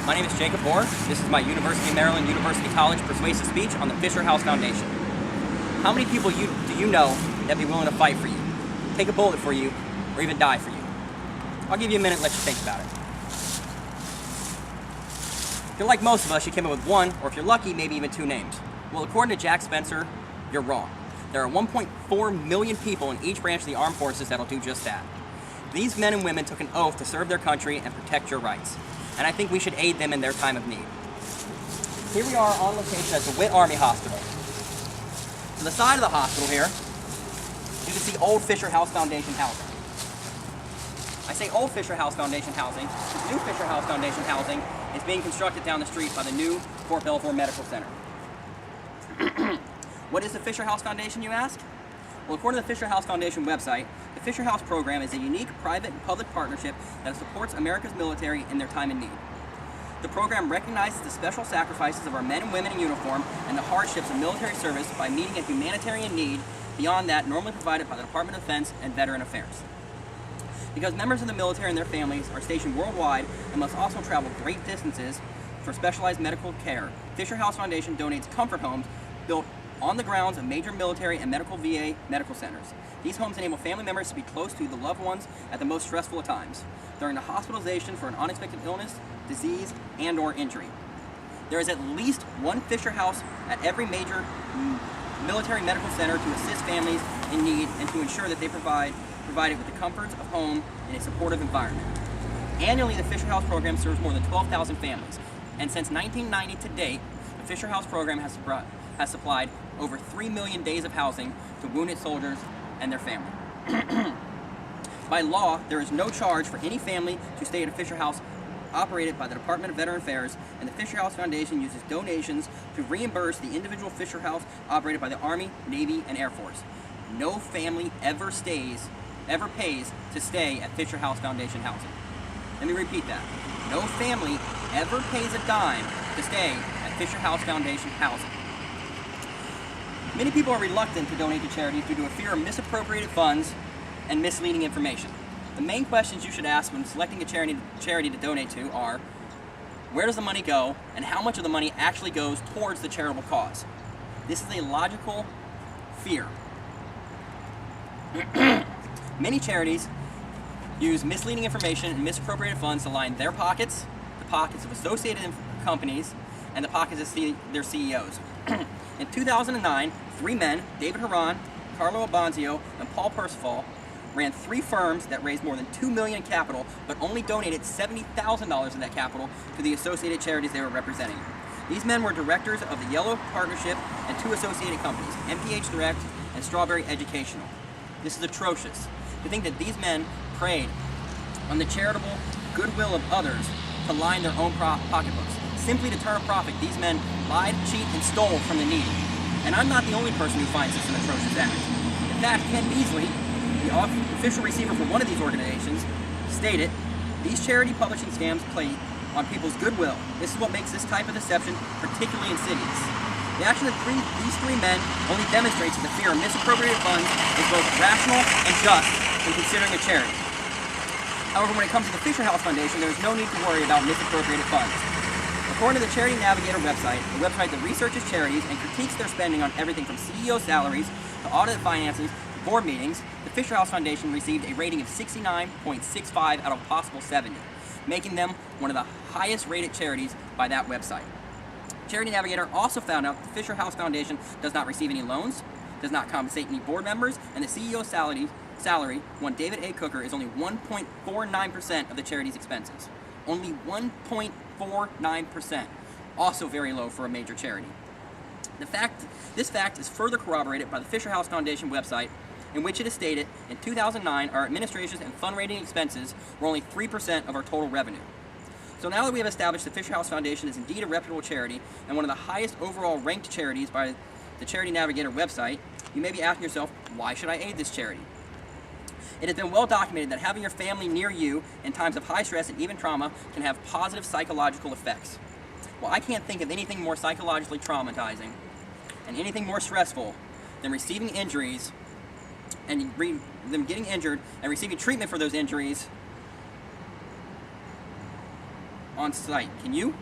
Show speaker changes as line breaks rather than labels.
My name is Jacob Orr. This is my University of Maryland University College persuasive speech on the Fisher House Foundation. How many people do you know that be willing to fight for you, take a bullet for you, or even die for you? I'll give you a minute and let you think about it. If you're like most of us, you came up with one, or if you're lucky, maybe even two names. Well, according to Jack Spencer, you're wrong. There are 1.4 million people in each branch of the armed forces that'll do just that. These men and women took an oath to serve their country and protect your rights. And I think we should aid them in their time of need. Here we are on location at the Witt Army Hospital. To the side of the hospital here, you can see old Fisher House Foundation housing. I say old Fisher House Foundation housing because new Fisher House Foundation housing is being constructed down the street by the new Fort Belvoir Medical Center. What is the Fisher House Foundation, you ask? Well, according to the Fisher House Foundation website, the Fisher House program is a unique private and public partnership that supports America's military in their time of need. The program recognizes the special sacrifices of our men and women in uniform and the hardships of military service by meeting a humanitarian need beyond that normally provided by the Department of Defense and Veteran Affairs. Because members of the military and their families are stationed worldwide and must also travel great distances for specialized medical care, Fisher House Foundation donates comfort homes built on the grounds of major military and medical VA medical centers. These homes enable family members to be close to the loved ones at the most stressful of times, during the hospitalization for an unexpected illness, disease, and/or injury. There is at least one Fisher House at every major military medical center to assist families in need and to ensure that they provided with the comforts of home in a supportive environment. Annually, the Fisher House program serves more than 12,000 families, and since 1990 to date, the Fisher House program has supplied over 3 million days of housing to wounded soldiers and their family. By law, there is no charge for any family to stay at a Fisher House operated by the Department of Veteran Affairs, and the Fisher House Foundation uses donations to reimburse the individual Fisher House operated by the Army, Navy, and Air Force. No family ever pays to stay at Fisher House Foundation housing. Let me repeat that. No family ever pays a dime to stay at Fisher House Foundation housing. Many people are reluctant to donate to charities due to a fear of misappropriated funds and misleading information. The main questions you should ask when selecting a charity to donate to are, where does the money go, and how much of the money actually goes towards the charitable cause? This is a logical fear. Many charities use misleading information and misappropriated funds to line their pockets, the pockets of associated companies, and the pockets of their CEOs. In 2009, three men, David Haran, Carlo Abanzio, and Paul Percival, ran three firms that raised more than $2 million in capital, but only donated $70,000 of that capital to the associated charities they were representing. These men were directors of the Yellow Partnership and two associated companies, MPH Direct and Strawberry Educational. This is atrocious. To think that these men preyed on the charitable goodwill of others to line their own pocketbooks. Simply to turn a profit, these men lied, cheated, and stole from the needy. And I'm not the only person who finds this an atrocious act. In fact, Ken Beasley, the official receiver for one of these organizations, stated, "These charity publishing scams play on people's goodwill. This is what makes this type of deception particularly insidious." The action of these three men only demonstrates that the fear of misappropriated funds is both rational and just when considering a charity. However, when it comes to the Fisher House Foundation, there is no need to worry about misappropriated funds. According to the Charity Navigator website, a website that researches charities and critiques their spending on everything from CEO salaries to audit finances to board meetings, the Fisher House Foundation received a rating of 69.65 out of a possible 70, making them one of the highest rated charities by that website. Charity Navigator also found out the Fisher House Foundation does not receive any loans, does not compensate any board members, and the CEO's salary, one David A. Cooker, is only 1.49% of the charity's expenses. Only 1.49%. Also very low for a major charity. This fact is further corroborated by the Fisher House Foundation website, in which it is stated, in 2009, our administrations and fundraising expenses were only 3% of our total revenue. So now that we have established the Fisher House Foundation is indeed a reputable charity and one of the highest overall ranked charities by the Charity Navigator website, you may be asking yourself, why should I aid this charity? It has been well documented that having your family near you in times of high stress and even trauma can have positive psychological effects. Well, I can't think of anything more psychologically traumatizing and anything more stressful than receiving injuries and them getting injured and receiving treatment for those injuries on site. Can you?